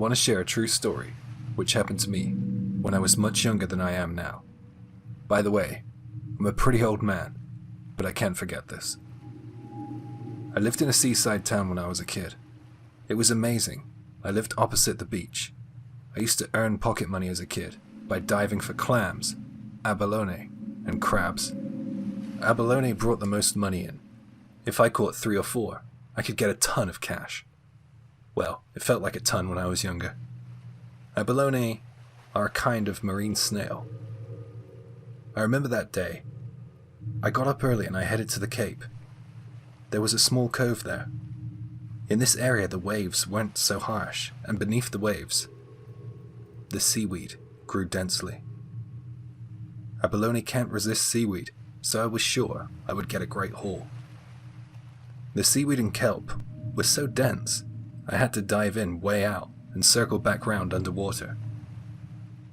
want to share a true story, which happened to me when I was much younger than I am now. By the way, I'm a pretty old man, but I can't forget this. I lived in a seaside town when I was a kid. It was amazing. I lived opposite the beach. I used to earn pocket money as a kid by diving for clams, abalone, and crabs. Abalone brought the most money in. If I caught 3 or 4, I could get a ton of cash. Well, it felt like a ton when I was younger. Abalone are a kind of marine snail. I remember that day. I got up early and I headed to the Cape. There was a small cove there. In this area the waves weren't so harsh, and beneath the waves, the seaweed grew densely. Abalone can't resist seaweed, so I was sure I would get a great haul. The seaweed and kelp was so dense, I had to dive in way out and circle back round underwater.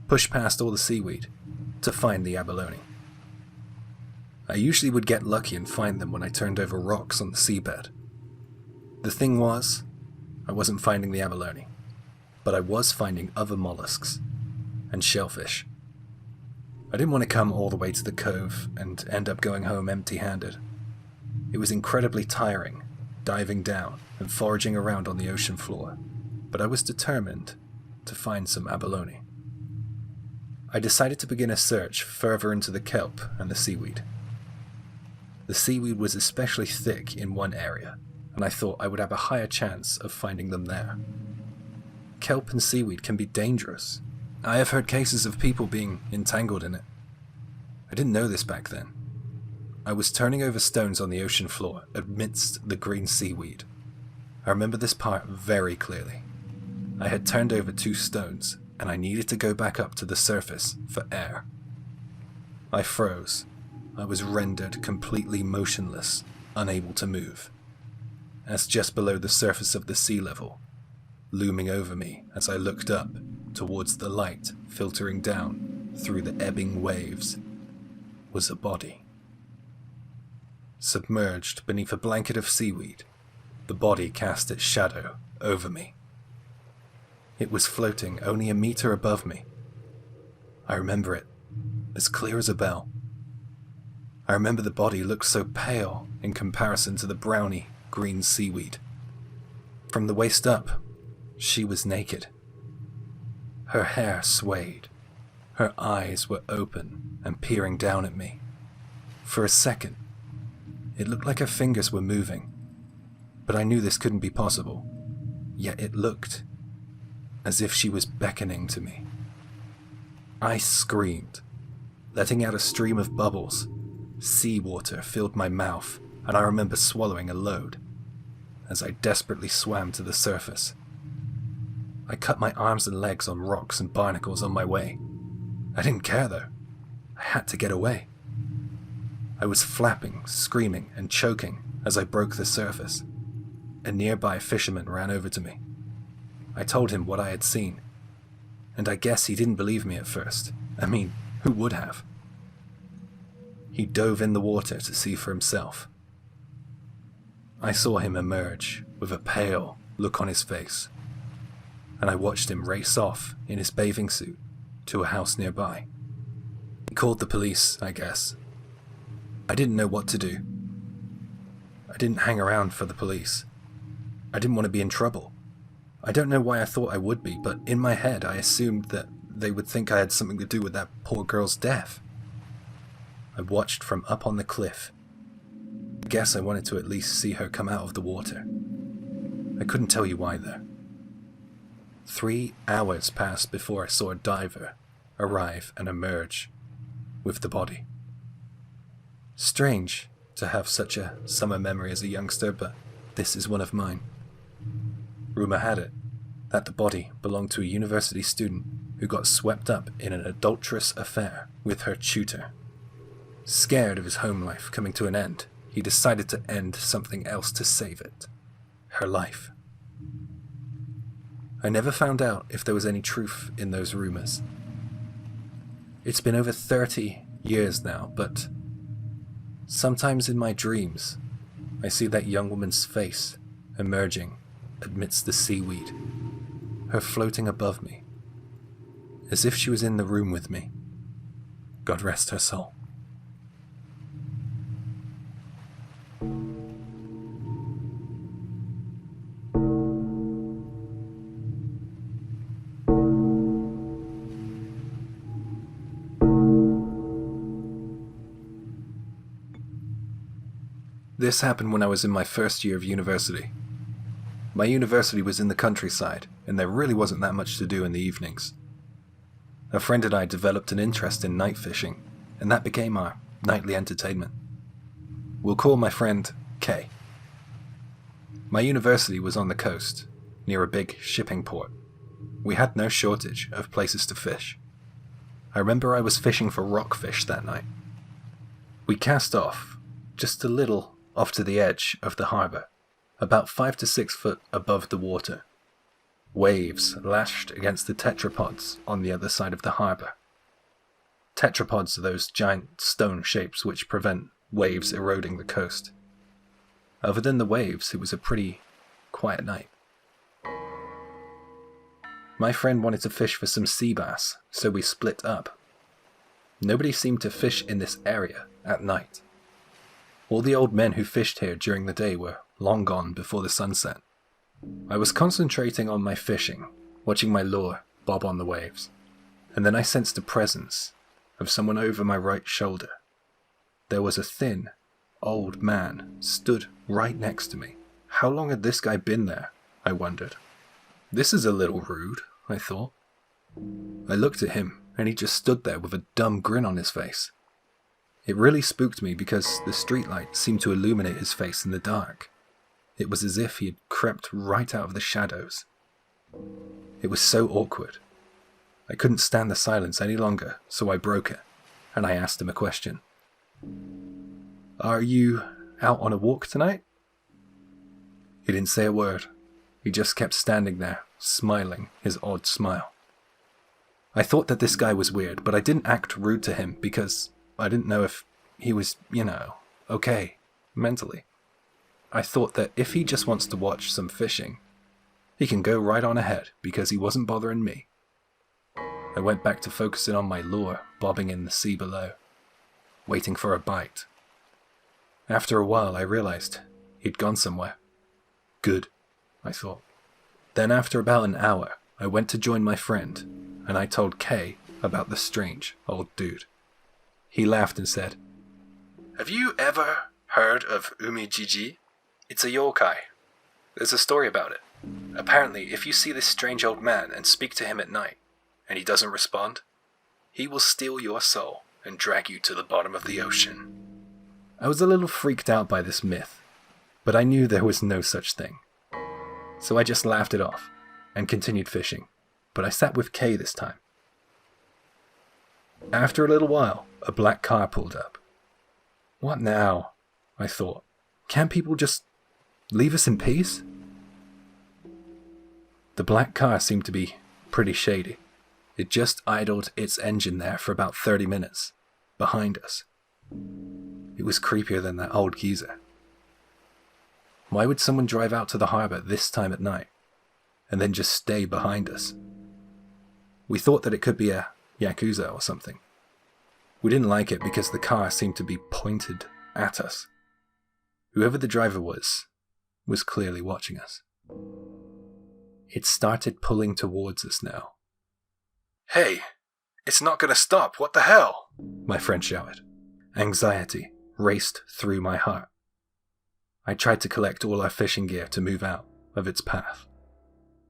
Push past all the seaweed to find the abalone. I usually would get lucky and find them when I turned over rocks on the seabed. The thing was, I wasn't finding the abalone, but I was finding other mollusks and shellfish. I didn't want to come all the way to the cove and end up going home empty-handed. It was incredibly tiring, diving down and foraging around on the ocean floor, but I was determined to find some abalone. I decided to begin a search further into the kelp and the seaweed. The seaweed was especially thick in one area, and I thought I would have a higher chance of finding them there. Kelp and seaweed can be dangerous. I have heard cases of people being entangled in it. I didn't know this back then. I was turning over stones on the ocean floor amidst the green seaweed. I remember this part very clearly. I had turned over 2 stones, and I needed to go back up to the surface for air. I froze. I was rendered completely motionless, unable to move, as just below the surface of the sea level, looming over me as I looked up towards the light filtering down through the ebbing waves, was a body. Submerged beneath a blanket of seaweed, the body cast its shadow over me. It was floating only a meter above me. I remember it, as clear as a bell. I remember the body looked so pale in comparison to the browny green seaweed. From the waist up, she was naked. Her hair swayed. Her eyes were open and peering down at me. For a second, it looked like her fingers were moving, but I knew this couldn't be possible. Yet it looked as if she was beckoning to me. I screamed, letting out a stream of bubbles. Seawater filled my mouth, and I remember swallowing a load as I desperately swam to the surface. I cut my arms and legs on rocks and barnacles on my way. I didn't care though. I had to get away. I was flapping, screaming, and choking as I broke the surface. A nearby fisherman ran over to me. I told him what I had seen, and I guess he didn't believe me at first. I mean, who would have? He dove in the water to see for himself. I saw him emerge with a pale look on his face, and I watched him race off in his bathing suit to a house nearby. He called the police, I guess. I didn't know what to do. I didn't hang around for the police. I didn't want to be in trouble. I don't know why I thought I would be, but in my head I assumed that they would think I had something to do with that poor girl's death. I watched from up on the cliff. I guess I wanted to at least see her come out of the water. I couldn't tell you why though. 3 hours passed before I saw a diver arrive and emerge with the body. Strange to have such a summer memory as a youngster, but this is one of mine. Rumor had it that the body belonged to a university student who got swept up in an adulterous affair with her tutor. Scared of his home life coming to an end, he decided to end something else to save it. Her life. I never found out if there was any truth in those rumors. It's been over 30 years now, but sometimes in my dreams, I see that young woman's face emerging amidst the seaweed. her floating above me, as if she was in the room with me. God rest her soul. This happened when I was in my first year of university. My university was in the countryside, and there really wasn't that much to do in the evenings. A friend and I developed an interest in night fishing, and that became our nightly entertainment. We'll call my friend Kay. My university was on the coast, near a big shipping port. We had no shortage of places to fish. I remember I was fishing for rockfish that night. We cast off, just a little off to the edge of the harbour, about 5 to 6 foot above the water. Waves lashed against the tetrapods on the other side of the harbour. Tetrapods are those giant stone shapes which prevent waves eroding the coast. Other than the waves, it was a pretty quiet night. My friend wanted to fish for some sea bass, so we split up. Nobody seemed to fish in this area at night. All the old men who fished here during the day were long gone before the sunset. I was concentrating on my fishing, watching my lure bob on the waves, and then I sensed a presence of someone over my right shoulder. There was a thin, old man stood right next to me. How long had this guy been there? I wondered. This is a little rude, I thought. I looked at him, and he just stood there with a dumb grin on his face. It really spooked me because the streetlight seemed to illuminate his face in the dark. It was as if he had crept right out of the shadows. It was so awkward. I couldn't stand the silence any longer, so I broke it, and I asked him a question. "Are you out on a walk tonight?" He didn't say a word. He just kept standing there, smiling his odd smile. I thought that this guy was weird, but I didn't act rude to him because I didn't know if he was, okay, mentally. I thought that if he just wants to watch some fishing, he can go right on ahead because he wasn't bothering me. I went back to focusing on my lure bobbing in the sea below, waiting for a bite. After a while, I realized he'd gone somewhere. Good, I thought. Then after about an hour, I went to join my friend, and I told Kay about the strange old dude. He laughed and said, "Have you ever heard of Umijiji? It's a yokai. There's a story about it. Apparently, if you see this strange old man and speak to him at night, and he doesn't respond, he will steal your soul and drag you to the bottom of the ocean." I was a little freaked out by this myth, but I knew there was no such thing. So I just laughed it off and continued fishing, but I sat with Kay this time. After a little while, a black car pulled up. What now? I thought. Can't people just leave us in peace? The black car seemed to be pretty shady. It just idled its engine there for about 30 minutes, behind us. It was creepier than that old geezer. Why would someone drive out to the harbour this time at night, and then just stay behind us? We thought that it could be a Yakuza or something. We didn't like it because the car seemed to be pointed at us. Whoever the driver was clearly watching us. It started pulling towards us now. "Hey, it's not going to stop, what the hell?" my friend shouted. Anxiety raced through my heart. I tried to collect all our fishing gear to move out of its path.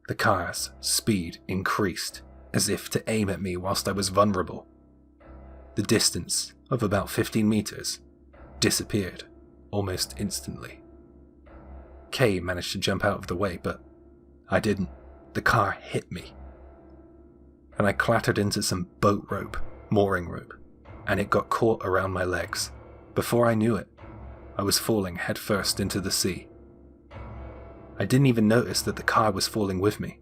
The car's speed increased, as if to aim at me whilst I was vulnerable. The distance of about 15 meters disappeared almost instantly. Kay managed to jump out of the way, but I didn't. The car hit me, and I clattered into some boat rope, mooring rope, and it got caught around my legs. Before I knew it, I was falling headfirst into the sea. I didn't even notice that the car was falling with me.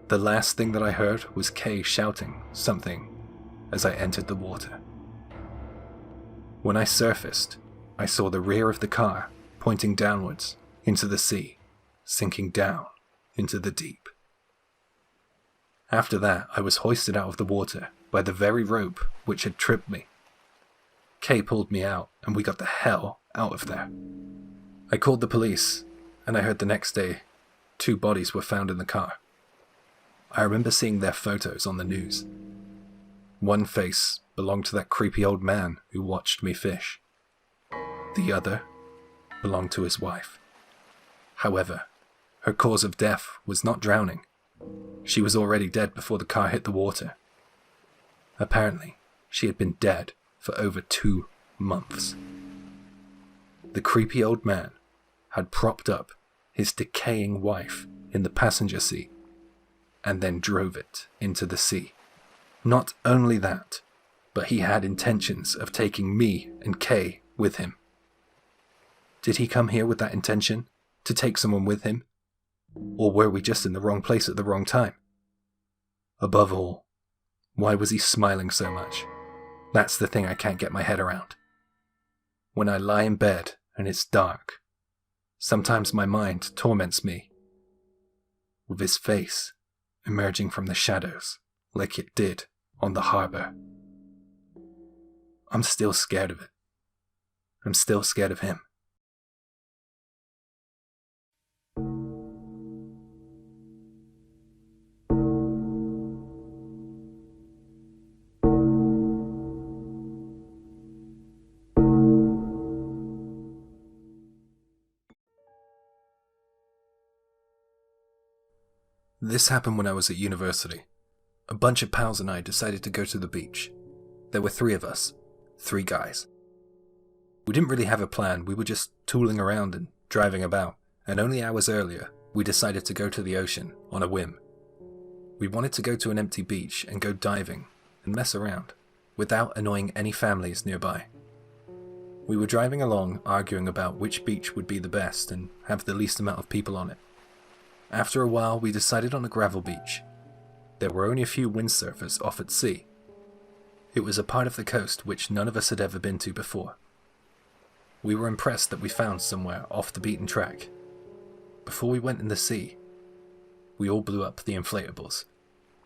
The last thing that I heard was Kay shouting something as I entered the water. When I surfaced, I saw the rear of the car pointing downwards into the sea, sinking down into the deep. After that, I was hoisted out of the water by the very rope which had tripped me. Kay pulled me out, and we got the hell out of there. I called the police, and I heard the next day 2 bodies were found in the car. I remember seeing their photos on the news. One face belonged to that creepy old man who watched me fish. The other belonged to his wife. However, her cause of death was not drowning. She was already dead before the car hit the water. Apparently, she had been dead for over 2 months. The creepy old man had propped up his decaying wife in the passenger seat and then drove it into the sea. Not only that, but he had intentions of taking me and Kay with him. Did he come here with that intention, to take someone with him? Or were we just in the wrong place at the wrong time? Above all, why was he smiling so much? That's the thing I can't get my head around. When I lie in bed and it's dark, sometimes my mind torments me with his face emerging from the shadows like it did on the harbor. I'm still scared of it. I'm still scared of him. This happened when I was at university. A bunch of pals and I decided to go to the beach. There were 3 of us, 3 guys. We didn't really have a plan, we were just tooling around and driving about, and only hours earlier, we decided to go to the ocean on a whim. We wanted to go to an empty beach and go diving and mess around, without annoying any families nearby. We were driving along arguing about which beach would be the best and have the least amount of people on it. After a while, we decided on a gravel beach. There were only a few windsurfers off at sea. It was a part of the coast which none of us had ever been to before. We were impressed that we found somewhere off the beaten track. Before we went in the sea, we all blew up the inflatables.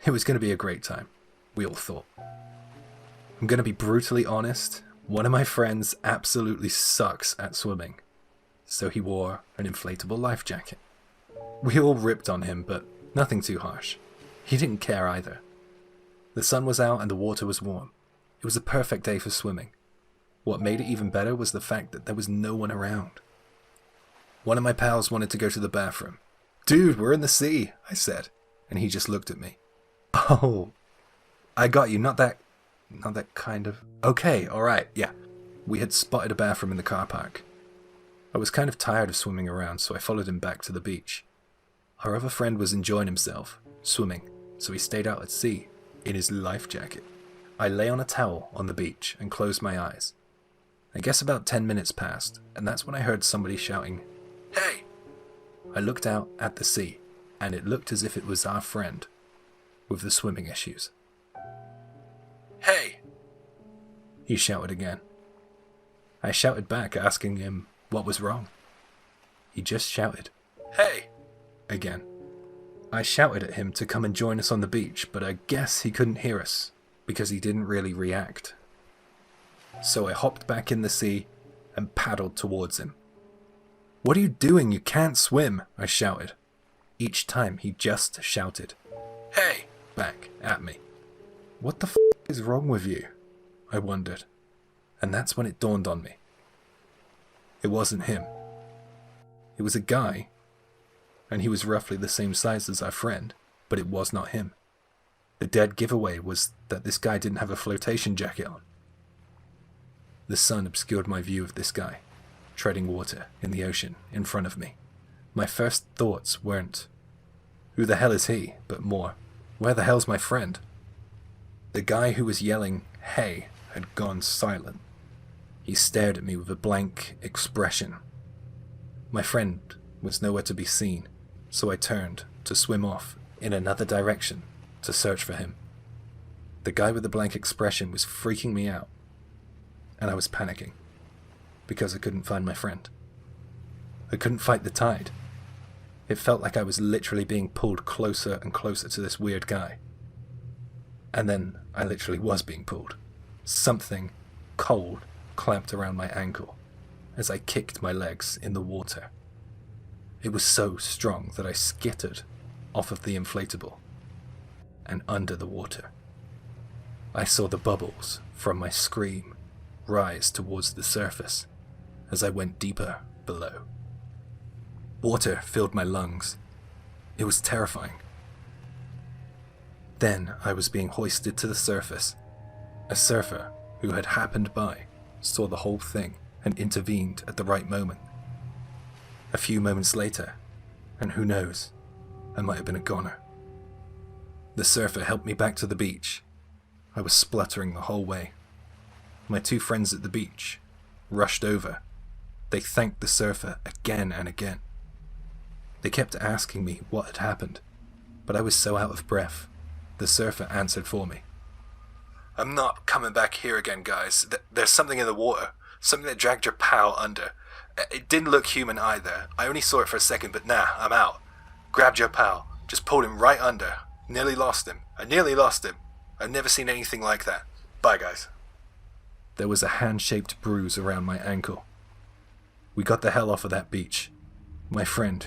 It was going to be a great time, we all thought. I'm going to be brutally honest, one of my friends absolutely sucks at swimming, so he wore an inflatable life jacket. We all ripped on him, but nothing too harsh. He didn't care either. The sun was out and the water was warm. It was a perfect day for swimming. What made it even better was the fact that there was no one around. One of my pals wanted to go to the bathroom. "Dude, we're in the sea," I said, and he just looked at me. "Oh, I got you, not that kind of... Okay, alright, yeah." We had spotted a bathroom in the car park. I was kind of tired of swimming around, so I followed him back to the beach. Our other friend was enjoying himself, swimming, so he stayed out at sea, in his life jacket. I lay on a towel on the beach and closed my eyes. I guess about 10 minutes passed, and that's when I heard somebody shouting, "Hey!" I looked out at the sea, and it looked as if it was our friend, with the swimming issues. "Hey!" he shouted again. I shouted back, asking him what was wrong. He just shouted, "Hey!" again. I shouted at him to come and join us on the beach, but I guess he couldn't hear us, because he didn't really react. So I hopped back in the sea and paddled towards him. "What are you doing? You can't swim!" I shouted. Each time he just shouted, "Hey!" back at me. What the f*** is wrong with you? I wondered. And that's when it dawned on me. It wasn't him. It was a guy, and he was roughly the same size as our friend, but it was not him. The dead giveaway was that this guy didn't have a flotation jacket on. The sun obscured my view of this guy, treading water in the ocean in front of me. My first thoughts weren't, "Who the hell is he?" but more, "Where the hell's my friend?" The guy who was yelling, "Hey!" had gone silent. He stared at me with a blank expression. My friend was nowhere to be seen, so I turned to swim off in another direction to search for him. The guy with the blank expression was freaking me out, and I was panicking, because I couldn't find my friend. I couldn't fight the tide. It felt like I was literally being pulled closer and closer to this weird guy, And then I literally was being pulled. Something cold clamped around my ankle as I kicked my legs in the water. It was so strong that I skittered off of the inflatable and under the water. I saw the bubbles from my scream rise towards the surface as I went deeper below. Water filled my lungs. It was terrifying. Then I was being hoisted to the surface. A surfer who had happened by saw the whole thing and intervened at the right moment. A few moments later, and who knows, I might have been a goner. The surfer helped me back to the beach. I was spluttering the whole way. My two friends at the beach rushed over. They thanked the surfer again and again. They kept asking me what had happened, but I was so out of breath. The surfer answered for me. "I'm not coming back here again, guys. There's something in the water. Something that dragged your pal under. It didn't look human either. I only saw it for a second, but nah, I'm out. Grabbed your pal. Just pulled him right under. Nearly lost him. I nearly lost him. I've never seen anything like that. Bye, guys." There was a hand-shaped bruise around my ankle. We got the hell off of that beach. My friend,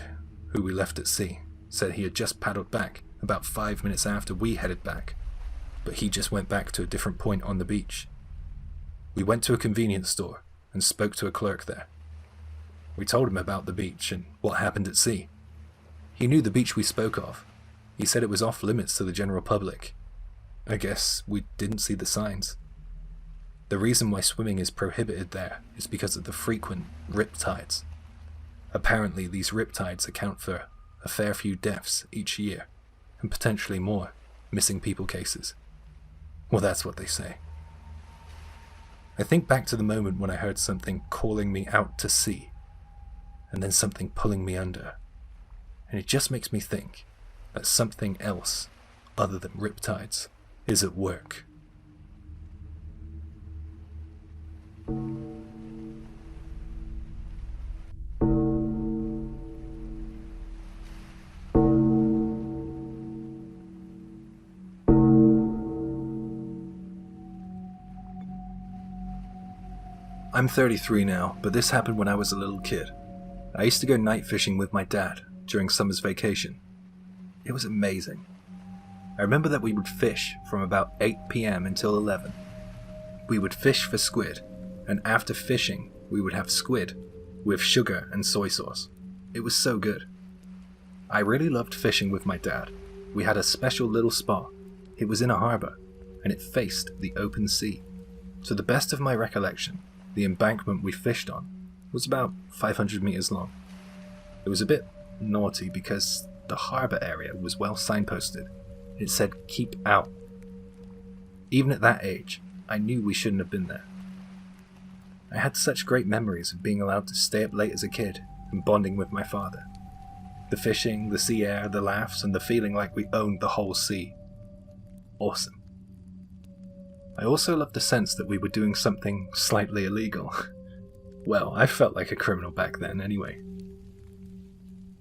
who we left at sea, said he had just paddled back about 5 minutes after we headed back, but he just went back to a different point on the beach. We went to a convenience store and spoke to a clerk there. We told him about the beach and what happened at sea. He knew the beach we spoke of. He said it was off limits to the general public. I guess we didn't see the signs. The reason why swimming is prohibited there is because of the frequent riptides. Apparently these riptides account for a fair few deaths each year, and potentially more missing people cases. Well, that's what they say. I think back to the moment when I heard something calling me out to sea, and then something pulling me under, and it just makes me think that something else other than riptides is at work. I'm 33 now, but this happened when I was a little kid. I used to go night fishing with my dad during summer's vacation. It was amazing. I remember that we would fish from about 8 p.m. until 11. We would fish for squid, and after fishing, we would have squid with sugar and soy sauce. It was so good. I really loved fishing with my dad. We had a special little spot. It was in a harbour, and it faced the open sea. To the best of my recollection, the embankment we fished on was about 500 meters long. It was a bit naughty because the harbour area was well signposted. It said, "Keep out." Even at that age, I knew we shouldn't have been there. I had such great memories of being allowed to stay up late as a kid and bonding with my father. The fishing, the sea air, the laughs, and the feeling like we owned the whole sea. Awesome. I also loved the sense that we were doing something slightly illegal. Well, I felt like a criminal back then anyway.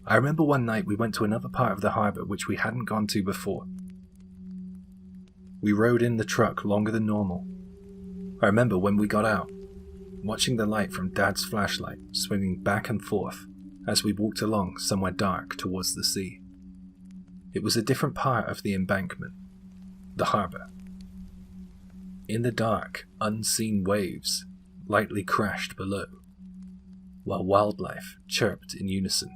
I remember one night we went to another part of the harbour which we hadn't gone to before. We rode in the truck longer than normal. I remember when we got out, watching the light from Dad's flashlight swinging back and forth as we walked along somewhere dark towards the sea. It was a different part of the embankment, the harbour. In the dark, unseen waves lightly crashed below, while wildlife chirped in unison.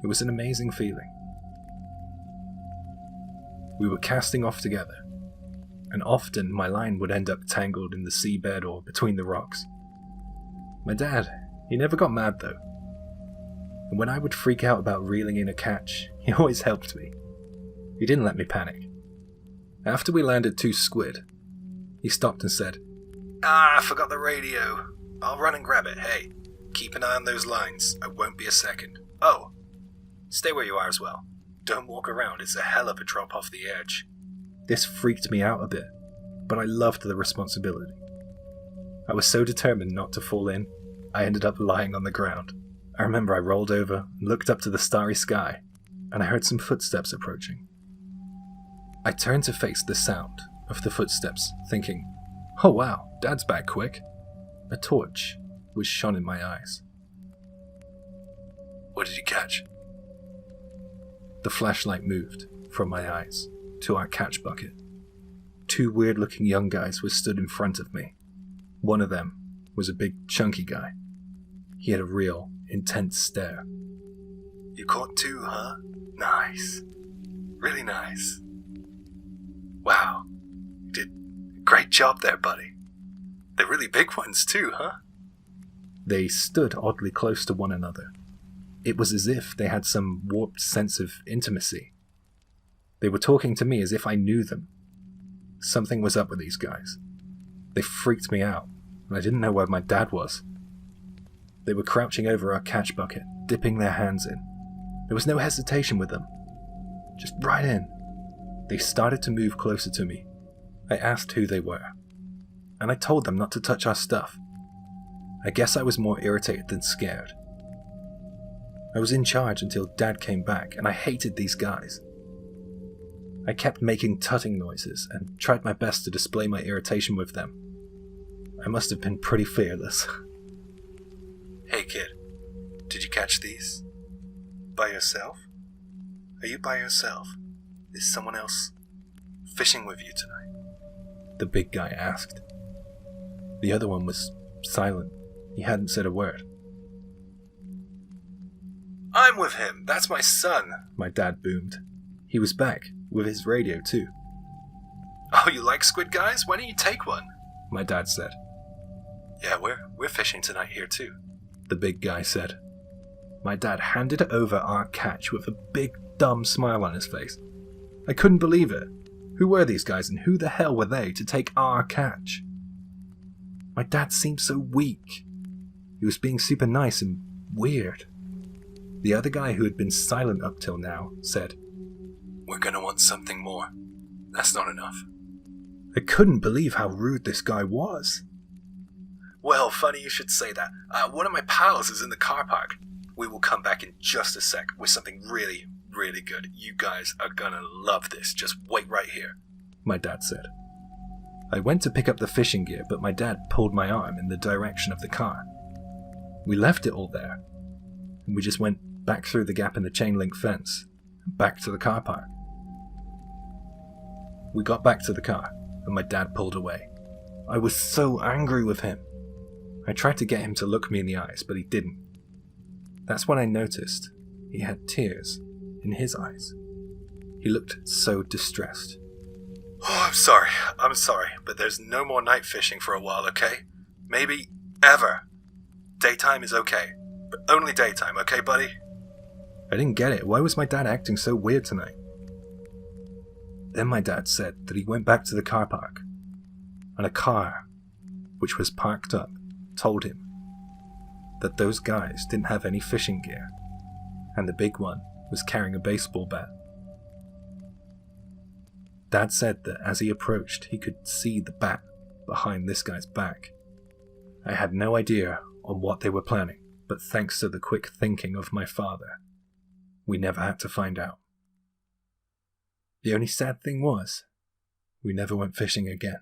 It was an amazing feeling. We were casting off together, and often my line would end up tangled in the seabed or between the rocks. My dad, he never got mad though, and when I would freak out about reeling in a catch, he always helped me. He didn't let me panic. After we landed 2 squid, he stopped and said, I forgot the radio. I'll run and grab it. Hey, keep an eye on those lines. I won't be a second. Oh, stay where you are as well. Don't walk around. It's a hell of a drop off the edge." This freaked me out a bit, but I loved the responsibility. I was so determined not to fall in, I ended up lying on the ground. I remember I rolled over, looked up to the starry sky, and I heard some footsteps approaching. I turned to face the sound of the footsteps, thinking, oh wow, Dad's back quick. A torch was shone in my eyes. What did you catch? The flashlight moved from my eyes to our catch bucket. 2 weird-looking young guys were stood in front of me. One of them was a big, chunky guy. He had a real, intense stare. You caught 2, huh? Nice. Really nice. Wow. You did a great job there, buddy. They're really big ones too, huh? They stood oddly close to one another. It was as if they had some warped sense of intimacy. They were talking to me as if I knew them. Something was up with these guys. They freaked me out, and I didn't know where my dad was. They were crouching over our catch bucket, dipping their hands in. There was no hesitation with them. Just right in. They started to move closer to me. I asked who they were, and I told them not to touch our stuff. I guess I was more irritated than scared. I was in charge until Dad came back, and I hated these guys. I kept making tutting noises and tried my best to display my irritation with them. I must have been pretty fearless. Hey kid, did you catch these? By yourself? Are you by yourself? Is someone else fishing with you tonight? The big guy asked. The other one was silent. He hadn't said a word. I'm with him. That's my son, my dad boomed. He was back, with his radio too. Oh, you like squid, guys? Why don't you take one? My dad said. Yeah, we're fishing tonight here too, the big guy said. My dad handed over our catch with a big, dumb smile on his face. I couldn't believe it. Who were these guys and who the hell were they to take our catch? My dad seemed so weak. He was being super nice and weird. The other guy, who had been silent up till now, said, We're gonna want something more. That's not enough. I couldn't believe how rude this guy was. Well, funny you should say that. One of my pals is in the car park. We will come back in just a sec with something really, really good. You guys are gonna love this. Just wait right here, my dad said. I went to pick up the fishing gear, but my dad pulled my arm in the direction of the car. We left it all there, and we just went back through the gap in the chain link fence, and back to the car park. We got back to the car, and my dad pulled away. I was so angry with him. I tried to get him to look me in the eyes, but he didn't. That's when I noticed he had tears in his eyes. He looked so distressed. Oh, I'm sorry, but there's no more night fishing for a while, okay? Maybe ever. Daytime is okay, but only daytime, okay, buddy? I didn't get it. Why was my dad acting so weird tonight? Then my dad said that he went back to the car park, and a car, which was parked up, told him that those guys didn't have any fishing gear, and the big one was carrying a baseball bat. Dad said that as he approached, he could see the bat behind this guy's back. I had no idea on what they were planning, but thanks to the quick thinking of my father, we never had to find out. The only sad thing was, we never went fishing again.